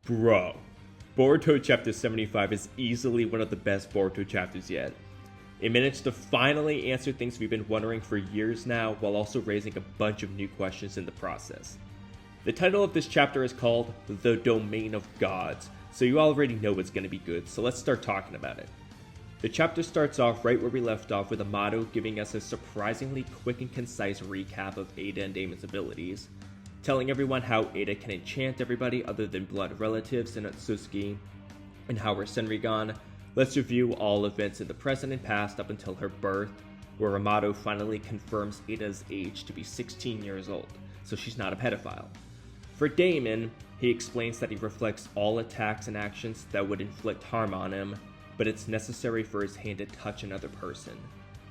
Bro, Boruto Chapter 75 is easily one of the best Boruto chapters yet. It managed to finally answer things we've been wondering for years now, while also raising a bunch of new questions in the process. The title of this chapter is called The Domain of Gods, so you already know it's going to be good, so let's start talking about it. The chapter starts off right where we left off, with Amado giving us a surprisingly quick and concise recap of Eida and Daemon's abilities, telling everyone how Eida can enchant everybody other than blood relatives in Otsutsuki, and how her Senrigan lets review all events in the present and past up until her birth, where Amado finally confirms Eida's age to be 16 years old, so she's not a pedophile. For Daemon, he explains that he reflects all attacks and actions that would inflict harm on him, but it's necessary for his hand to touch another person,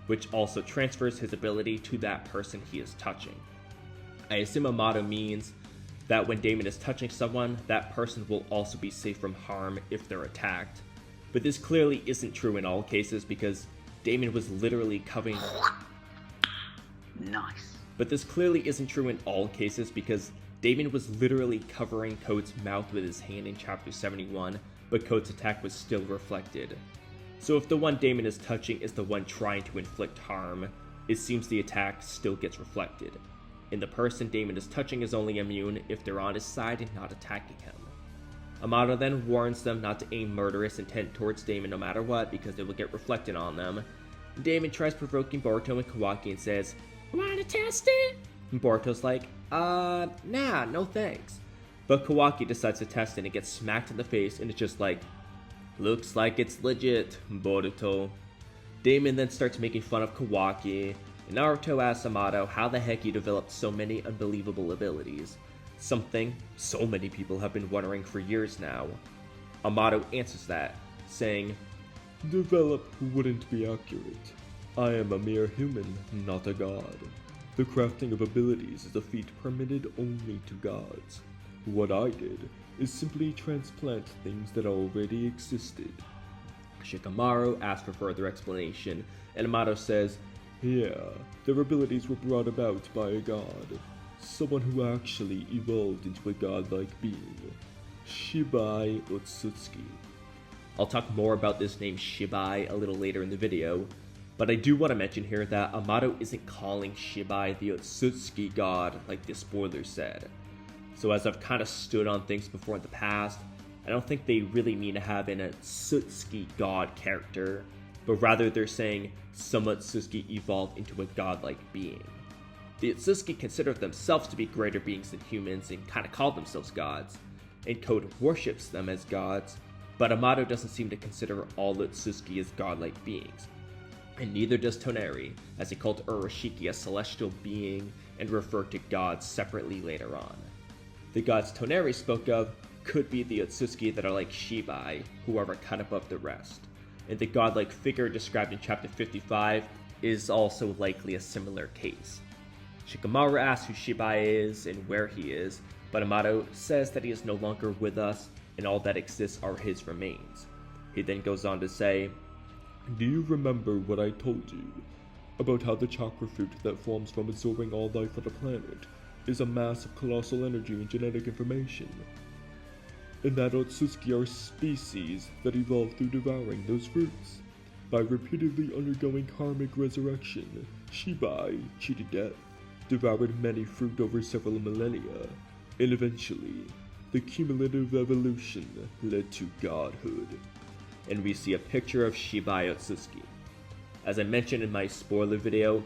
which also transfers his ability to that person he is touching. I assume Amado means that when Daemon is touching someone, that person will also be safe from harm if they're attacked. But this clearly isn't true in all cases, because Daemon was literally covering... Nice. But this clearly isn't true in all cases, because Daemon was literally covering Code's mouth with his hand in Chapter 71, but Code's attack was still reflected. So if the one Daemon is touching is the one trying to inflict harm, it seems the attack still gets reflected. And the person Daemon is touching is only immune if they're on his side and not attacking him. Amado then warns them not to aim murderous intent towards Daemon no matter what, because it will get reflected on them. Daemon tries provoking Boruto and Kawaki and says, "Wanna test it?" And Boruto's like, nah, no thanks. But Kawaki decides to test it and gets smacked in the face, and it's just like, "Looks like it's legit, Boruto." Daemon then starts making fun of Kawaki, and Naruto asks Amado how the heck he developed so many unbelievable abilities, something so many people have been wondering for years now. Amado answers that, saying, "Develop wouldn't be accurate. I am a mere human, not a god. The crafting of abilities is a feat permitted only to gods. What I did is simply transplant things that already existed." Shikamaru asks for further explanation, and Amado says, "Yeah, their abilities were brought about by a god. Someone who actually evolved into a godlike being. Shibai Otsutsuki." I'll talk more about this name Shibai a little later in the video, but I do want to mention here that Amado isn't calling Shibai the Otsutsuki god like the spoilers said. So as I've kind of stood on things before in the past, I don't think they really mean to have an Otsutsuki god character, but rather they're saying some Otsutsuki evolved into a godlike being. The Otsutsuki consider themselves to be greater beings than humans and kind of call themselves gods, and Code worships them as gods, but Amado doesn't seem to consider all Otsutsuki as godlike beings. And neither does Toneri, as he called Urashiki a celestial being and referred to gods separately later on. The gods Toneri spoke of could be the Otsutsuki that are like Shibai, who are a cut above the rest, and the godlike figure described in Chapter 55 is also likely a similar case. Shikamaru asks who Shibai is and where he is, but Amado says that he is no longer with us and all that exists are his remains. He then goes on to say, "Do you remember what I told you about how the chakra fruit that forms from absorbing all life on the planet is a mass of colossal energy and genetic information? And that Otsutsuki are species that evolve through devouring those fruits. By repeatedly undergoing karmic resurrection, Shibai cheated death, devoured many fruit over several millennia, and eventually, the cumulative evolution led to godhood." And we see a picture of Shibai Otsutsuki. As I mentioned in my spoiler video,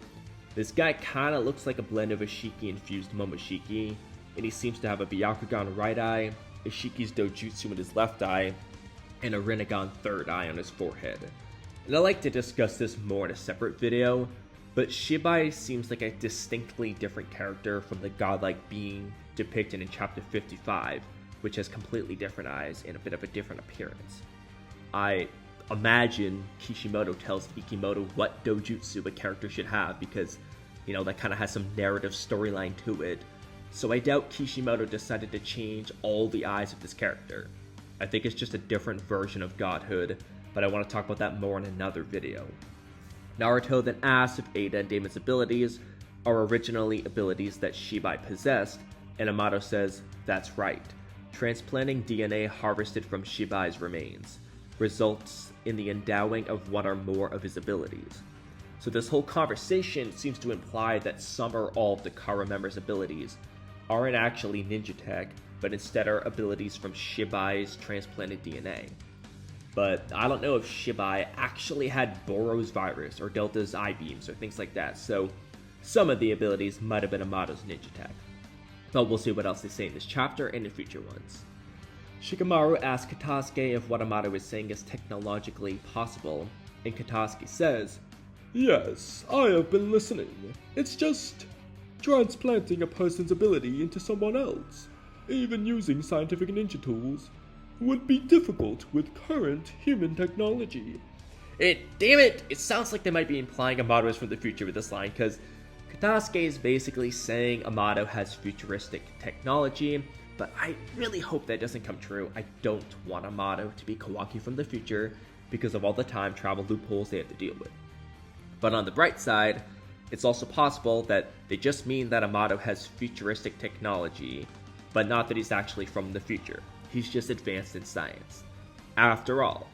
this guy kinda looks like a blend of Isshiki infused Momoshiki, and he seems to have a Byakugan right eye, Ishiki's Dojutsu in his left eye, and a Rinnegan third eye on his forehead. And I'd like to discuss this more in a separate video, but Shibai seems like a distinctly different character from the godlike being depicted in Chapter 55, which has completely different eyes and a bit of a different appearance. I imagine Kishimoto tells Ikimoto what dojutsu a character should have because, that kind of has some narrative storyline to it. So I doubt Kishimoto decided to change all the eyes of this character. I think it's just a different version of godhood, but I want to talk about that more in another video. Naruto then asks if Eida and Daemon's abilities are originally abilities that Shibai possessed, and Amado says that's right. transplanting DNA harvested from Shibai's remains results in the endowing of one or more of his abilities. So this whole conversation seems to imply that some or all of the Kara members' abilities aren't actually ninja tech, but instead are abilities from Shibai's transplanted DNA. But I don't know if Shibai actually had Boro's virus or Delta's I-beams or things like that, so some of the abilities might have been Amado's ninja tech. But we'll see what else they say in this chapter and in future ones. Shikamaru asks Katasuke if what Amado is saying is technologically possible, and Katasuke says, "Yes, I have been listening. It's just transplanting a person's ability into someone else, even using scientific ninja tools, would be difficult with current human technology." Damn it! It sounds like they might be implying Amado is from the future with this line, because Katasuke is basically saying Amado has futuristic technology, but I really hope that doesn't come true. I don't want Amado to be Kawaki from the future because of all the time travel loopholes they have to deal with. But on the bright side, it's also possible that they just mean that Amado has futuristic technology, but not that he's actually from the future. He's just advanced in science. After all,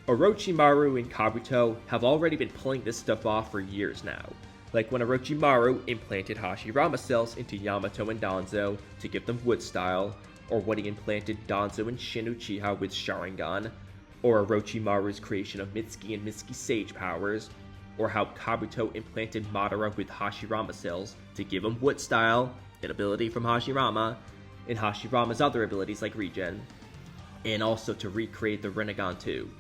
Orochimaru and Kabuto have already been pulling this stuff off for years now. Like when Orochimaru implanted Hashirama cells into Yamato and Danzo to give them wood style, or when he implanted Danzo and Shin Uchiha with Sharingan, or Orochimaru's creation of Mitsuki and Mitsuki Sage powers, or how Kabuto implanted Madara with Hashirama cells to give him wood style, an ability from Hashirama, and Hashirama's other abilities like regen, and also to recreate the Rinnegan too,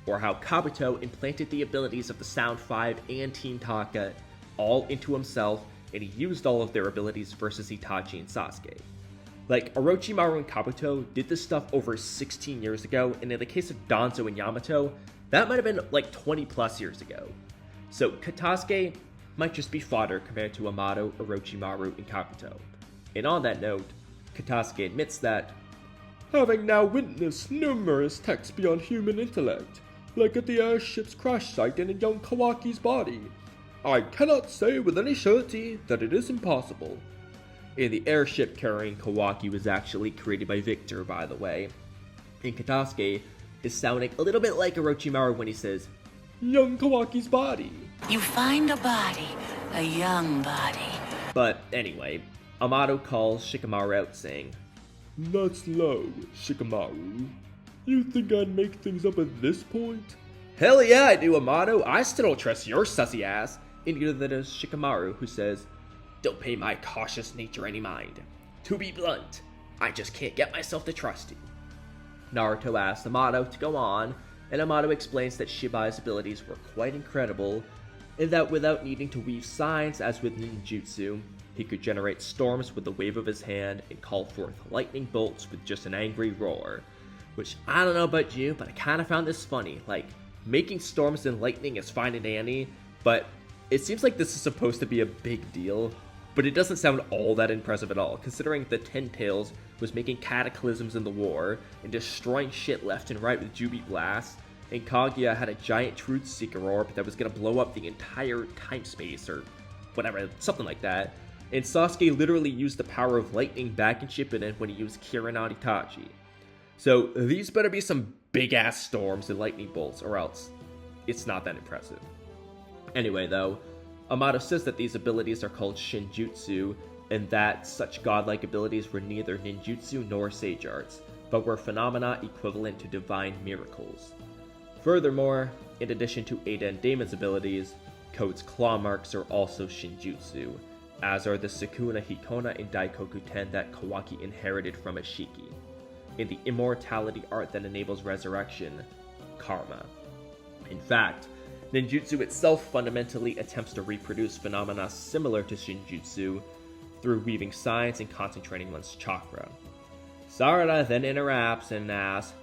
or how Kabuto implanted the abilities of the Sound 5 and Team Taka all into himself, and he used all of their abilities versus Itachi and Sasuke. Like, Orochimaru and Kabuto did this stuff over 16 years ago, and in the case of Danzo and Yamato, that might have been like 20 plus years ago. So Katasuke might just be fodder compared to Amado, Orochimaru, and Kabuto. And on that note, Katasuke admits that, "Having now witnessed numerous texts beyond human intellect, like at the airship's crash site and in young Kawaki's body, I cannot say with any surety that it is impossible." And the airship carrying Kawaki was actually created by Victor, by the way. And Katasuke is sounding a little bit like Orochimaru when he says, "Young Kawaki's body." You find a body, a young body. But anyway, Amado calls Shikamaru out saying, "That's low, Shikamaru. You think I'd make things up at this point?" "Hell yeah, I do, Amado. I still don't trust your sussy ass." And either that is Shikamaru, who says, "Don't pay my cautious nature any mind. To be blunt, I just can't get myself to trust you." Naruto asks Amado to go on, and Amado explains that Shibai's abilities were quite incredible, and that without needing to weave signs as with ninjutsu, he could generate storms with the wave of his hand and call forth lightning bolts with just an angry roar. Which, I don't know about you, but I kinda found this funny. Like, making storms and lightning is fine and dandy, but it seems like this is supposed to be a big deal, but it doesn't sound all that impressive at all, considering the Ten Tails was making cataclysms in the war and destroying shit left and right with Jubi Blast, and Kaguya had a giant Truth Seeker orb that was gonna blow up the entire time space or whatever, something like that. And Sasuke literally used the power of lightning back in Shippuden when he used Kirin on Itachi. So these better be some big ass storms and lightning bolts, or else it's not that impressive. Anyway though, Amado says that these abilities are called Shinjutsu, and that such godlike abilities were neither ninjutsu nor sage arts, but were phenomena equivalent to divine miracles. Furthermore, in addition to Eida and Daemon's abilities, Code's claw marks are also Shinjutsu, as are the Sukuna Hikona and Daikoku Ten that Kawaki inherited from Isshiki, and the immortality art that enables resurrection, Karma. In fact, ninjutsu itself fundamentally attempts to reproduce phenomena similar to Shinjutsu through weaving signs and concentrating one's chakra. Sarada then interrupts and asks,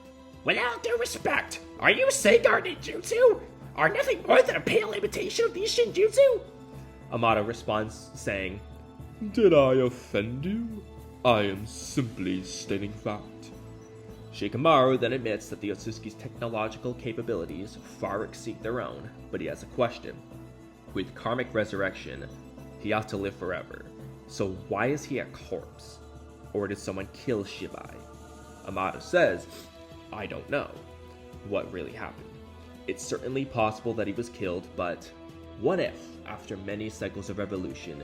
"With all due respect, are you saying our ninjutsu are nothing more than a pale imitation of these Shinjutsu?" Amado responds, saying, "Did I offend you? I am simply stating fact." Shikamaru then admits that the Otsutsuki's technological capabilities far exceed their own, but he has a question. With karmic resurrection, he ought to live forever, so why is he a corpse? Or did someone kill Shibai? Amado says, I don't know what really happened. It's certainly possible that he was killed, but what if, after many cycles of evolution,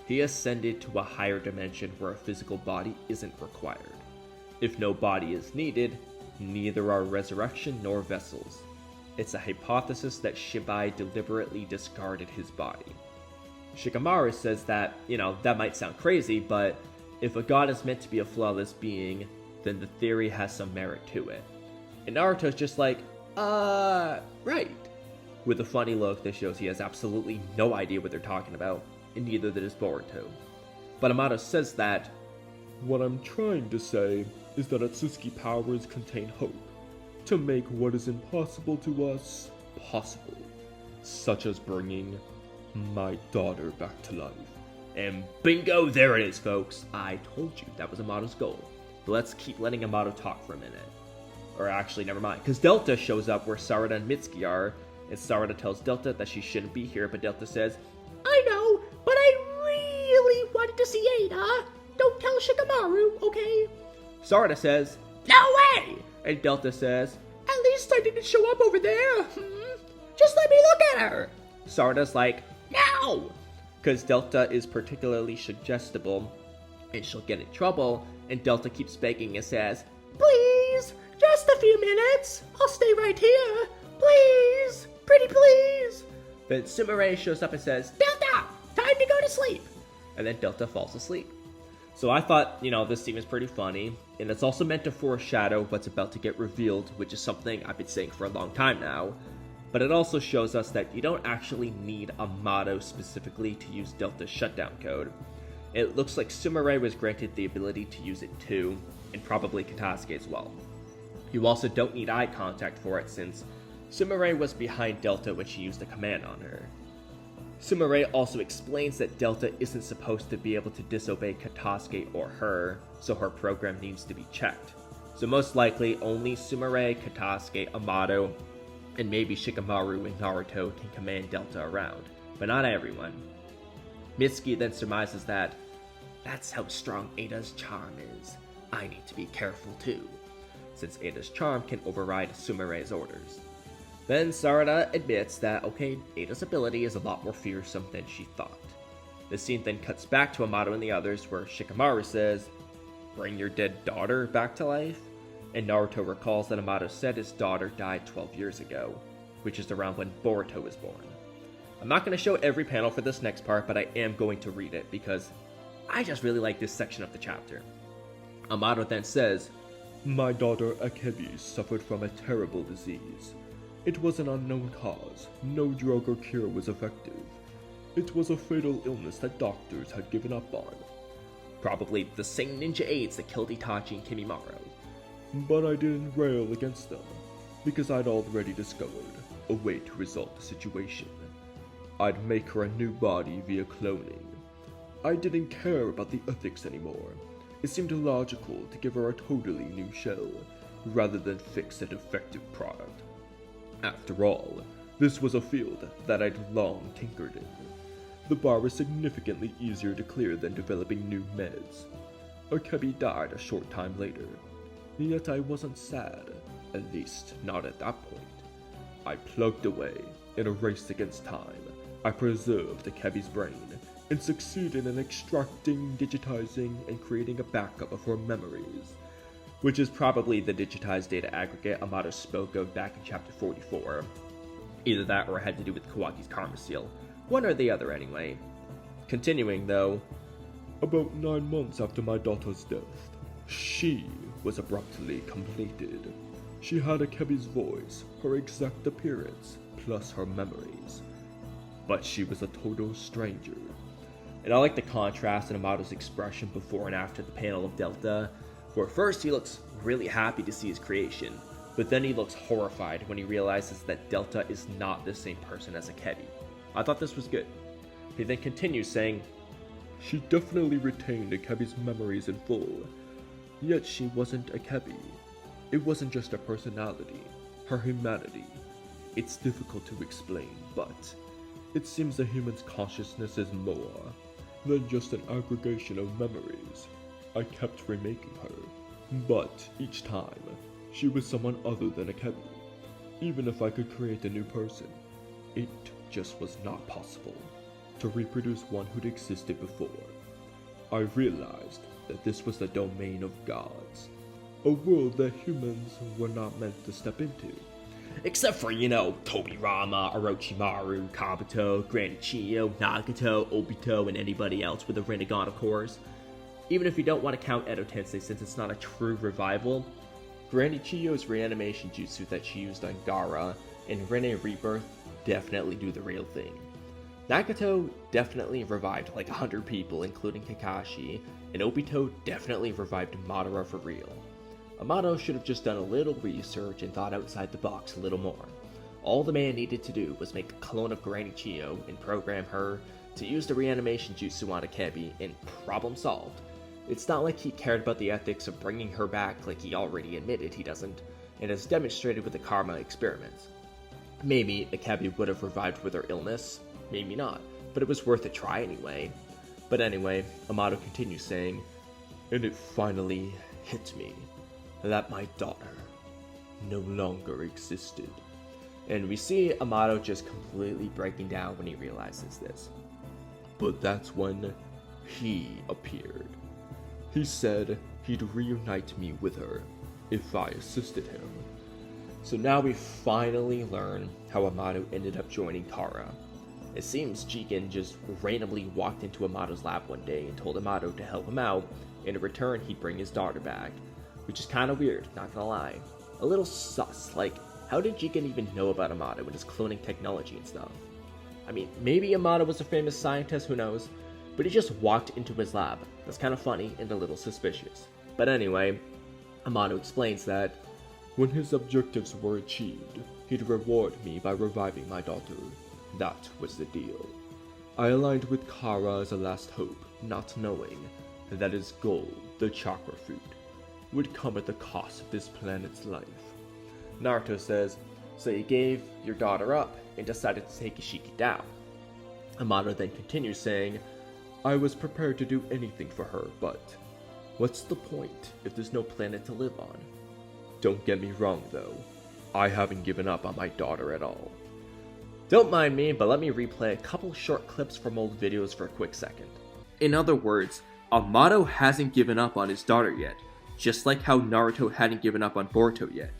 he ascended to a higher dimension where a physical body isn't required? If no body is needed, neither are resurrection nor vessels. It's a hypothesis that Shibai deliberately discarded his body. Shikamaru says that, that might sound crazy, but if a god is meant to be a flawless being, then the theory has some merit to it. And Naruto's just like, right. With a funny look that shows he has absolutely no idea what they're talking about, and neither does Boruto. But Amado says that, what I'm trying to say is that Otsutsuki powers contain hope, to make what is impossible to us possible, such as bringing my daughter back to life. And bingo, there it is, folks. I told you that was Amado's goal. But let's keep letting Amado talk for a minute. Or actually, never mind, because Delta shows up where Sarada and Mitsuki are, and Sarada tells Delta that she shouldn't be here, but Delta says, I know, but I really wanted to see Eida. Don't tell Shikamaru, okay? Sarada says, no way! And Delta says, at least I didn't show up over there. Just let me look at her. Sarada's like, no! Because Delta is particularly suggestible, and she'll get in trouble, and Delta keeps begging and says, please, just a few minutes. I'll stay right here. Please, pretty please. Then Sumire shows up and says, Delta, time to go to sleep. And then Delta falls asleep. So I thought, this scene was pretty funny, and it's also meant to foreshadow what's about to get revealed, which is something I've been saying for a long time now. But it also shows us that you don't actually need Amado specifically to use Delta's shutdown code. It looks like Sumire was granted the ability to use it too, and probably Katasuki as well. You also don't need eye contact for it since Sumire was behind Delta when she used a command on her. Sumire also explains that Delta isn't supposed to be able to disobey Katasuki or her, so her program needs to be checked. So most likely only Sumire, Katasuki, Amado, and maybe Shikamaru and Naruto can command Delta around, but not everyone. Mitsuki then surmises that, that's how strong Eida's charm is. I need to be careful too, since Eida's charm can override Sumire's orders. Then Sarada admits that, okay, Eida's ability is a lot more fearsome than she thought. The scene then cuts back to Amado and the others where Shikamaru says, bring your dead daughter back to life? And Naruto recalls that Amado said his daughter died 12 years ago, which is around when Boruto was born. I'm not going to show every panel for this next part, but I am going to read it because I just really like this section of the chapter. Amado then says, my daughter Akebi suffered from a terrible disease. It was an unknown cause. No drug or cure was effective. It was a fatal illness that doctors had given up on. Probably the same ninja AIDS that killed Itachi and Kimimaro. But I didn't rail against them, because I'd already discovered a way to resolve the situation. I'd make her a new body via cloning. I didn't care about the ethics anymore. It seemed illogical to give her a totally new shell, rather than fix a defective product. After all, this was a field that I'd long tinkered in. The bar was significantly easier to clear than developing new meds. Akebi died a short time later. Yet I wasn't sad, at least not at that point. I plugged away, in a race against time. I preserved Akebi's brain, and succeeded in extracting, digitizing, and creating a backup of her memories. Which is probably the digitized data aggregate Amado spoke of back in chapter 44. Either that or it had to do with Kawaki's karma seal. One or the other anyway. Continuing though. About 9 months after my daughter's death, she was abruptly completed. She had Akebi's voice, her exact appearance, plus her memories. But she was a total stranger. And I like the contrast in Amado's expression before and after the panel of Delta, where at first he looks really happy to see his creation, but then he looks horrified when he realizes that Delta is not the same person as Akebi. I thought this was good. He then continues saying, she definitely retained Akebi's memories in full. Yet she wasn't Akebi. It wasn't just her personality, her humanity. It's difficult to explain, but it seems a human's consciousness is more than just an aggregation of memories. I kept remaking her, But each time, she was someone other than Akebi. Even if I could create a new person, it just was not possible to reproduce one who'd existed before. I realized that this was the domain of gods, a world that humans were not meant to step into. Except for, Tobirama, Orochimaru, Kabuto, Granny Chiyo, Nagato, Obito, and anybody else with a Rinnegan, of course. Even if you don't want to count Edo Tensei since it's not a true revival, Granny Chiyo's reanimation jutsu that she used on Gaara and Rinne Rebirth definitely do the real thing. Nagato definitely revived like 100 people, including Kakashi, and Obito definitely revived Madara for real. Amado should have just done a little research and thought outside the box a little more. All the man needed to do was make a clone of Granny Chiyo and program her to use the reanimation jutsu on Akebi, and problem solved. It's not like he cared about the ethics of bringing her back like he already admitted he doesn't, and as demonstrated with the karma experiments. Maybe Akebi would have revived with her illness, maybe not, but it was worth a try anyway. But anyway, Amado continues saying, "And it finally hit me that my daughter no longer existed." And we see Amado just completely breaking down when he realizes this. But that's when he appeared. He said he'd reunite me with her if I assisted him. So now we finally learn how Amado ended up joining Kara. It seems Jigen just randomly walked into Amado's lab one day and told Amado to help him out, and in return he'd bring his daughter back. Which is kinda weird, not gonna lie. A little sus, like, how did Jigen even know about Amado and his cloning technology and stuff? I mean, maybe Amado was a famous scientist, who knows? But he just walked into his lab. That's kinda funny and a little suspicious. But anyway, Amado explains that when his objectives were achieved, he'd reward me by reviving my daughter. That was the deal. I aligned with Kara as a last hope, not knowing that his goal, the chakra fruit, would come at the cost of this planet's life. Naruto says, so you gave your daughter up and decided to take Isshiki down. Amado then continues saying, I was prepared to do anything for her, but what's the point if there's no planet to live on? Don't get me wrong though, I haven't given up on my daughter at all. Don't mind me, but let me replay a couple short clips from old videos for a quick second. In other words, Amado hasn't given up on his daughter yet, just like how Naruto hadn't given up on Boruto yet.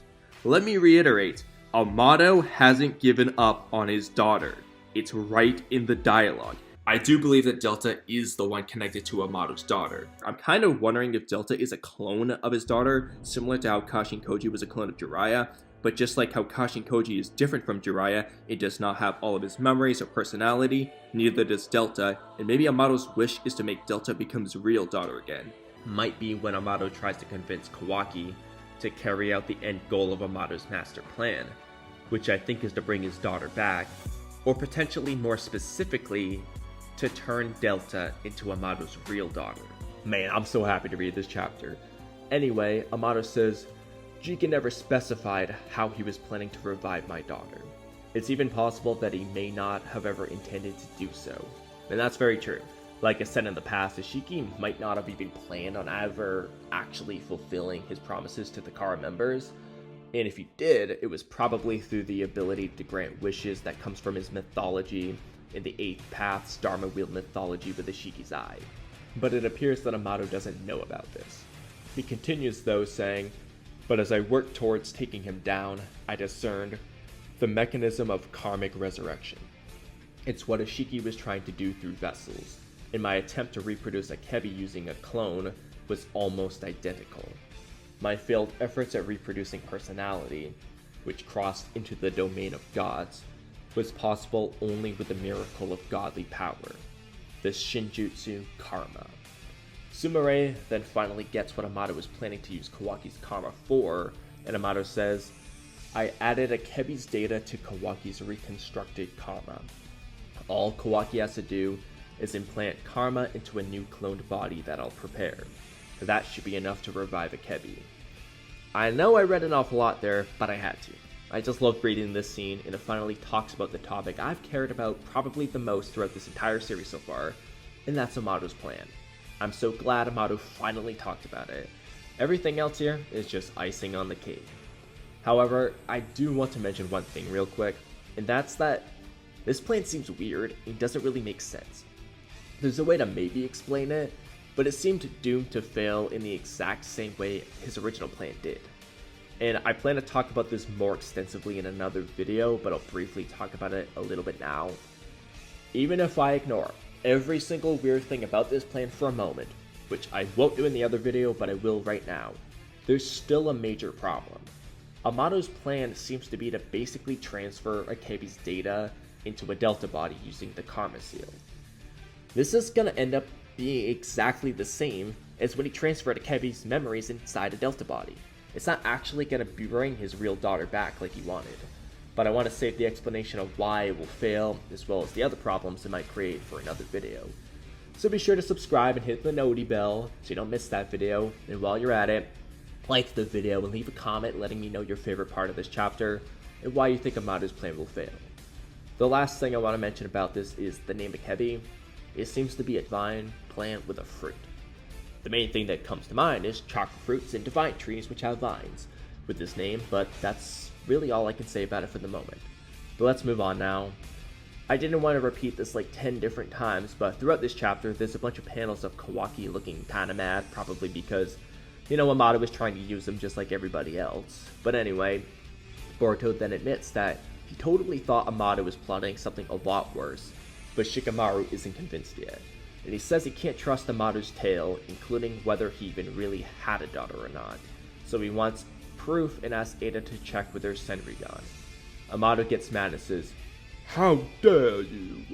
Let me reiterate, Amado hasn't given up on his daughter. It's right in the dialogue. I do believe that Delta is the one connected to Amado's daughter. I'm kind of wondering if Delta is a clone of his daughter, similar to how Kashin Koji was a clone of Jiraiya, but just like how Kashin Koji is different from Jiraiya, it does not have all of his memories or personality, neither does Delta, and maybe Amado's wish is to make Delta become his real daughter again. Might be when Amado tries to convince Kawaki to carry out the end goal of Amado's master plan, which I think is to bring his daughter back, or potentially more specifically, to turn Delta into Amado's real daughter. Man, I'm so happy to read this chapter. Anyway, Amado says, Jigen never specified how he was planning to revive my daughter. It's even possible that he may not have ever intended to do so. And that's very true. Like I said in the past, Isshiki might not have even planned on ever actually fulfilling his promises to the Kara members. And if he did, it was probably through the ability to grant wishes that comes from his mythology in the 8th Path's Dharma Wheel mythology with Ishiki's eye. But it appears that Amado doesn't know about this. He continues though, saying, but as I worked towards taking him down, I discerned the mechanism of karmic resurrection. It's what Isshiki was trying to do through vessels, and my attempt to reproduce Akebi using a clone was almost identical. My failed efforts at reproducing personality, which crossed into the domain of gods, was possible only with the miracle of godly power, the Shinjutsu karma. Sumire then finally gets what Amado was planning to use Kawaki's karma for, and Amado says, I added Akebi's data to Kawaki's reconstructed karma. All Kawaki has to do is implant karma into a new cloned body that I'll prepare. That should be enough to revive Akebi. I know I read an awful lot there, but I had to. I just love reading this scene, and it finally talks about the topic I've cared about probably the most throughout this entire series so far, and that's Amado's plan. I'm so glad Amado finally talked about it, Everything else here is just icing on the cake. However, I do want to mention one thing real quick, and that's that this plan seems weird and doesn't really make sense. There's a way to maybe explain it, but it seemed doomed to fail in the exact same way his original plan did. And I plan to talk about this more extensively in another video, but I'll briefly talk about it a little bit now. Even if I ignore every single weird thing about this plan for a moment, which I won't do in the other video, but I will right now, there's still a major problem. Amado's plan seems to be to basically transfer Akebi's data into a Delta body using the Karma Seal. This is gonna end up being exactly the same as when he transferred Akebi's memories inside a Delta body. It's not actually gonna bring his real daughter back like he wanted, but I want to save the explanation of why it will fail, as well as the other problems it might create, for another video. So be sure to subscribe and hit the noti bell so you don't miss that video, and while you're at it, like the video and leave a comment letting me know your favorite part of this chapter, and why you think Amado's plan will fail. The last thing I want to mention about this is the name Akebi. It seems to be a divine plant with a fruit. The main thing that comes to mind is chakra fruits and divine trees which have vines with this name, but that's really all I can say about it for the moment. But let's move on now. I didn't want to repeat this like 10 different times, but throughout this chapter there's a bunch of panels of Kawaki looking kinda mad, probably because, Amado was trying to use them just like everybody else. But anyway, Boruto then admits that he totally thought Amado was plotting something a lot worse, but Shikamaru isn't convinced yet. And he says he can't trust Amado's tale, including whether he even really had a daughter or not. So he wants proof and asks Eida to check with her Senrigan. Amado gets mad and says, "How dare you?"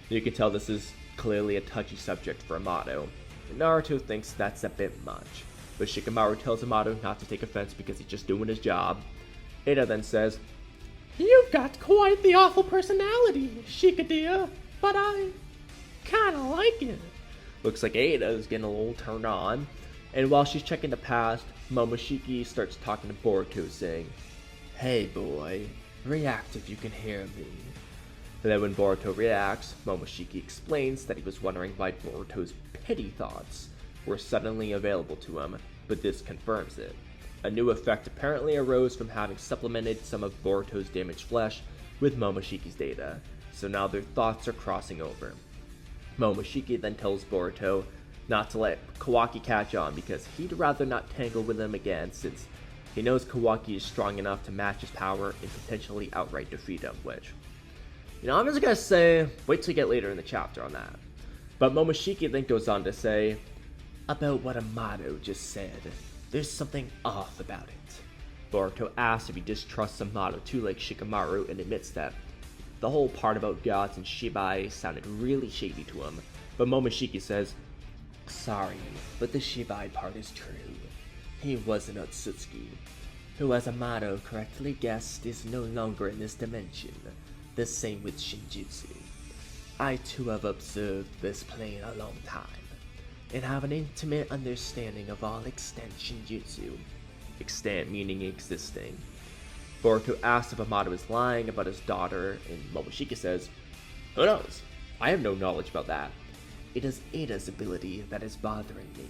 You can tell this is clearly a touchy subject for Amado, and Naruto thinks that's a bit much. But Shikamaru tells Amado not to take offense because he's just doing his job. Eida then says, "You've got quite the awful personality, Shika dear, but I kinda like it." Looks like Eida is getting a little turned on, and while she's checking the past, Momoshiki starts talking to Boruto saying, "Hey boy, react if you can hear me." And then when Boruto reacts, Momoshiki explains that he was wondering why Boruto's petty thoughts were suddenly available to him, but this confirms it. A new effect apparently arose from having supplemented some of Boruto's damaged flesh with Momoshiki's data, so now their thoughts are crossing over. Momoshiki then tells Boruto not to let Kawaki catch on because he'd rather not tangle with him again, since he knows Kawaki is strong enough to match his power and potentially outright defeat him, which, I'm just gonna say, wait till you get later in the chapter on that. But Momoshiki then goes on to say, about what Amado just said, there's something off about it. Boruto asks if he distrusts Amado too like Shikamaru and admits that the whole part about gods and Shibai sounded really shady to him, but Momoshiki says, "Sorry, but the Shibai part is true. He was an Otsutsuki, who as Amado correctly guessed is no longer in this dimension. The same with Shinjutsu. I too have observed this plane a long time, and have an intimate understanding of all extant Shinjutsu." Extant meaning existing. Boruto asks if Amado is lying about his daughter, and Momoshiki says, "Who knows? I have no knowledge about that. It is Eida's ability that is bothering me."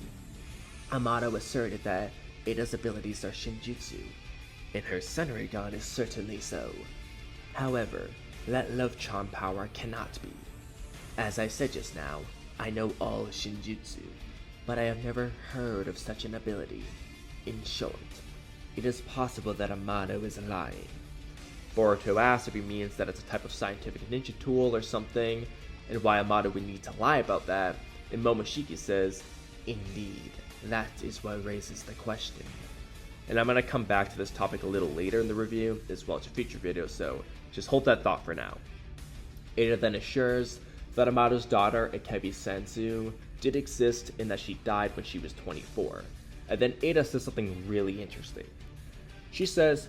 Amado asserted that Eida's abilities are Shinjutsu, and her Senrigan is certainly so. However, that love charm power cannot be. As I said just now, I know all Shinjutsu, but I have never heard of such an ability. In short, it is possible that Amado is lying. Boruto asks if he means that it's a type of scientific ninja tool or something, and why Amado would need to lie about that, and Momoshiki says, "Indeed, that is what raises the question." And I'm going to come back to this topic a little later in the review, as well as a future video, so just hold that thought for now. Eida then assures that Amado's daughter, Akebi Senzu, did exist and that she died when she was 24. And then Eida says something really interesting. She says,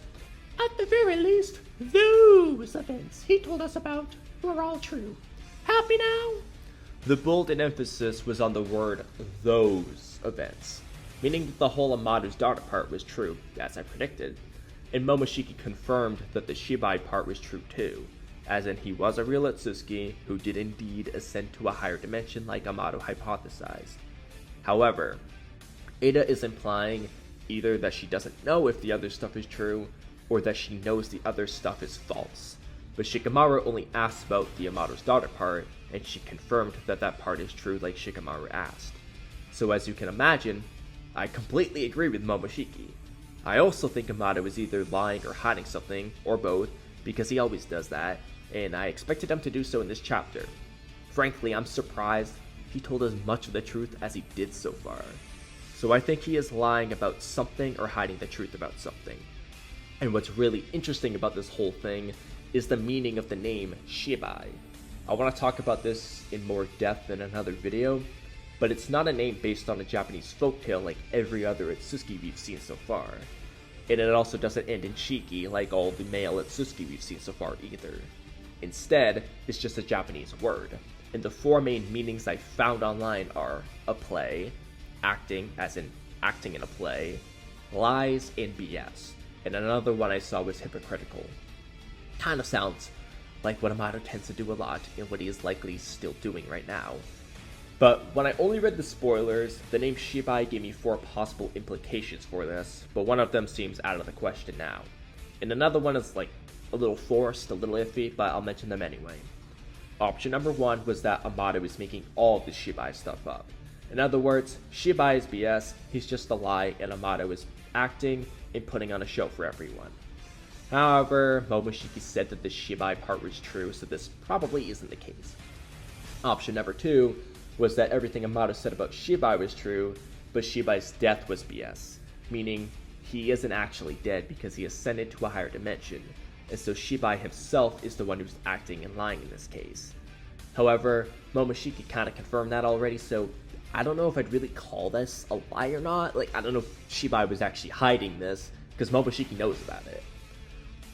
"At the very least, those events he told us about were all true. Happy now?" The bold emphasis was on the word "those events," meaning that the whole Amado's daughter part was true, as I predicted. And Momoshiki confirmed that the Shibai part was true too, as in he was a real Otsutsuki who did indeed ascend to a higher dimension like Amado hypothesized. However, Eida is implying either that she doesn't know if the other stuff is true, or that she knows the other stuff is false. But Shikamaru only asked about the Amado's daughter part, and she confirmed that that part is true like Shikamaru asked. So as you can imagine, I completely agree with Momoshiki. I also think Amado is either lying or hiding something, or both, because he always does that, and I expected him to do so in this chapter. Frankly, I'm surprised he told as much of the truth as he did so far. So I think he is lying about something or hiding the truth about something. And what's really interesting about this whole thing is the meaning of the name Shibai. I want to talk about this in more depth in another video, but it's not a name based on a Japanese folktale like every other Otsutsuki we've seen so far. And it also doesn't end in shiki like all the male Otsutsuki we've seen so far either. Instead, it's just a Japanese word, and the four main meanings I found online are a play, acting as in acting in a play, lies, and BS. And another one I saw was hypocritical. Kind of sounds like what Amado tends to do a lot and what he is likely still doing right now. But when I only read the spoilers, the name Shibai gave me 4 possible implications for this, but one of them seems out of the question now. And another one is like a little forced, a little iffy, but I'll mention them anyway. Option number 1 was that Amado is making all of the Shibai stuff up. In other words, Shibai is BS, he's just a lie, and Amado is acting and putting on a show for everyone. However, Momoshiki said that the Shibai part was true, so this probably isn't the case. Option number 2 was that everything Amado said about Shibai was true, but Shibai's death was BS, meaning he isn't actually dead because he ascended to a higher dimension, and so Shibai himself is the one who's acting and lying in this case. However, Momoshiki kind of confirmed that already, so I don't know if I'd really call this a lie or not. Like, I don't know if Shibai was actually hiding this, because Momoshiki knows about it.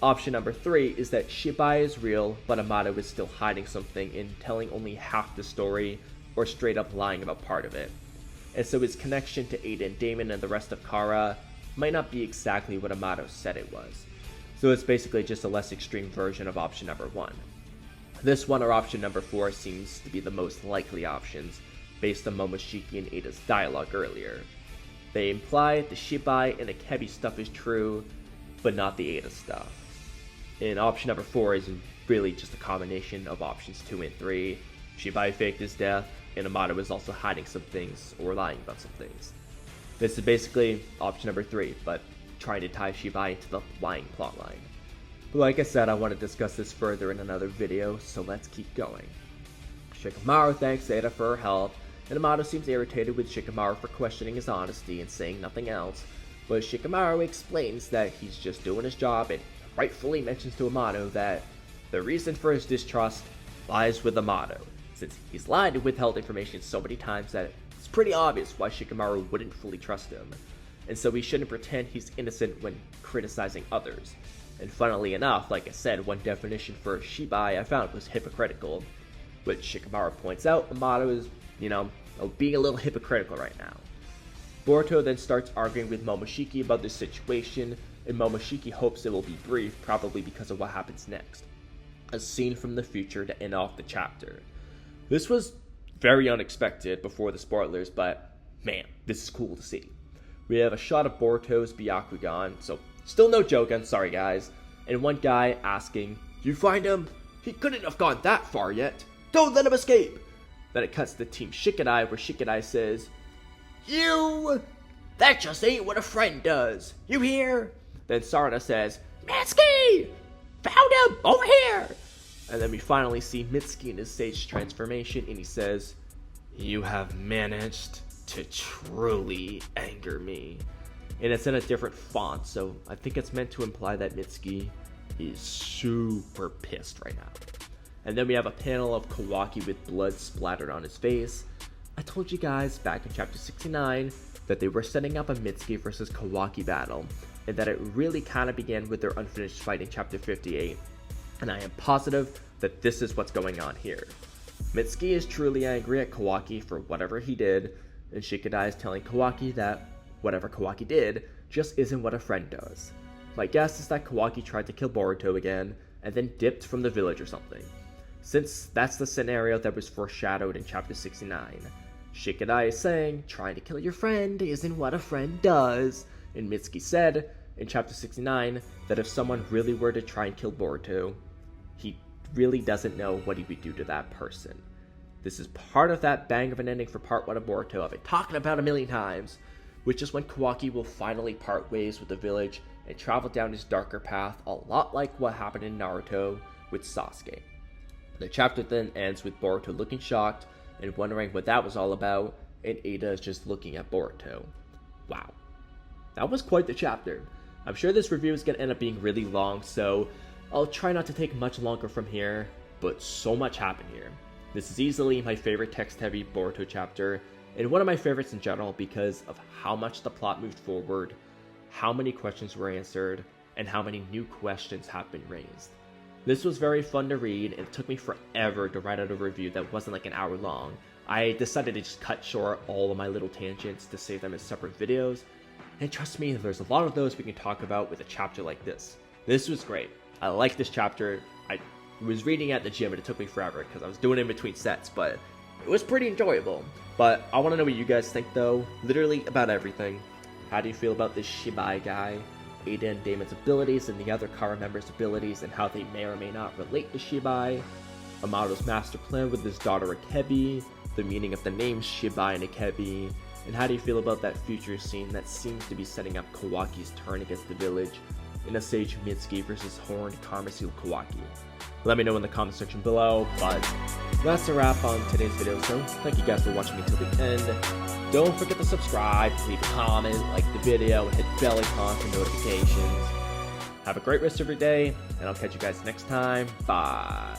Option number 3 is that Shibai is real, but Amado is still hiding something and telling only half the story, or straight up lying about part of it. And so his connection to Eida and Daemon and the rest of Kara might not be exactly what Amado said it was. So it's basically just a less extreme version of option number 1. This one or option number 4 seems to be the most likely options, based on Momoshiki and Eida's dialogue earlier. They imply the Shibai and Akebi stuff is true, but not the Eida stuff. And option number 4 is really just a combination of options 2 and 3. Shibai faked his death, and Amado is also hiding some things or lying about some things. This is basically option number 3, but trying to tie Shibai into the lying plotline. But like I said, I want to discuss this further in another video, so let's keep going. Shikamaru thanks Eida for her help, and Amado seems irritated with Shikamaru for questioning his honesty and saying nothing else, but Shikamaru explains that he's just doing his job and rightfully mentions to Amado that the reason for his distrust lies with Amado, since he's lied and withheld information so many times that it's pretty obvious why Shikamaru wouldn't fully trust him, and so he shouldn't pretend he's innocent when criticizing others. And funnily enough, like I said, one definition for Shibai I found was hypocritical, which Shikamaru points out Amado is, being a little hypocritical right now. Boruto then starts arguing with Momoshiki about this situation, and Momoshiki hopes it will be brief, probably because of what happens next. A scene from the future to end off the chapter. This was very unexpected before the spoilers, but man, this is cool to see. We have a shot of Boruto's Byakugan, so still no Jogan, sorry guys, and one guy asking, "You find him? He couldn't have gone that far yet. Don't let him escape!" Then it cuts to Team Shikadai, where Shikadai says, "You! That just ain't what a friend does. You hear?" Then Sarada says, "Mitsuki! Found him! Over here!" And then we finally see Mitsuki in his sage transformation, and he says, "You have managed to truly anger me." And it's in a different font, so I think it's meant to imply that Mitsuki is super pissed right now. And then we have a panel of Kawaki with blood splattered on his face. I told you guys back in chapter 69 that they were setting up a Mitsuki versus Kawaki battle, and that it really kind of began with their unfinished fight in chapter 58. And I am positive that this is what's going on here. Mitsuki is truly angry at Kawaki for whatever he did, and Shikadai is telling Kawaki that whatever Kawaki did just isn't what a friend does. My guess is that Kawaki tried to kill Boruto again, and then dipped from the village or something, since that's the scenario that was foreshadowed in chapter 69. Shikadai is saying, trying to kill your friend isn't what a friend does. And Mitsuki said, in chapter 69, that if someone really were to try and kill Boruto, he really doesn't know what he would do to that person. This is part of that bang of an ending for part 1 of Boruto I've been talking about a million times, which is when Kawaki will finally part ways with the village and travel down his darker path, a lot like what happened in Naruto with Sasuke. The chapter then ends with Boruto looking shocked and wondering what that was all about, and Eida is just looking at Boruto. Wow. That was quite the chapter. I'm sure this review is going to end up being really long, so I'll try not to take much longer from here, but so much happened here. This is easily my favorite text-heavy Boruto chapter, and one of my favorites in general because of how much the plot moved forward, how many questions were answered, and how many new questions have been raised. This was very fun to read, and it took me forever to write out a review that wasn't like an hour long. I decided to just cut short all of my little tangents to save them as separate videos, and trust me, there's a lot of those we can talk about with a chapter like this. This was great. I like this chapter. I was reading at the gym and it took me forever because I was doing it in between sets, but it was pretty enjoyable. But I want to know what you guys think though, literally about everything. How do you feel about this Shibai guy, Eida and Daemon's abilities and the other Kara members' abilities and how they may or may not relate to Shibai, Amado's master plan with his daughter Akebi, the meaning of the names Shibai and Akebi, and how do you feel about that future scene that seems to be setting up Kawaki's turn against the village in a Sage Mitsuki versus Horned Karma Seal Kawaki? Let me know in the comment section below, but that's a wrap on today's video, so thank you guys for watching until the end. Don't forget to subscribe, leave a comment, like the video, and hit bell icon for notifications. Have a great rest of your day, and I'll catch you guys next time. Bye.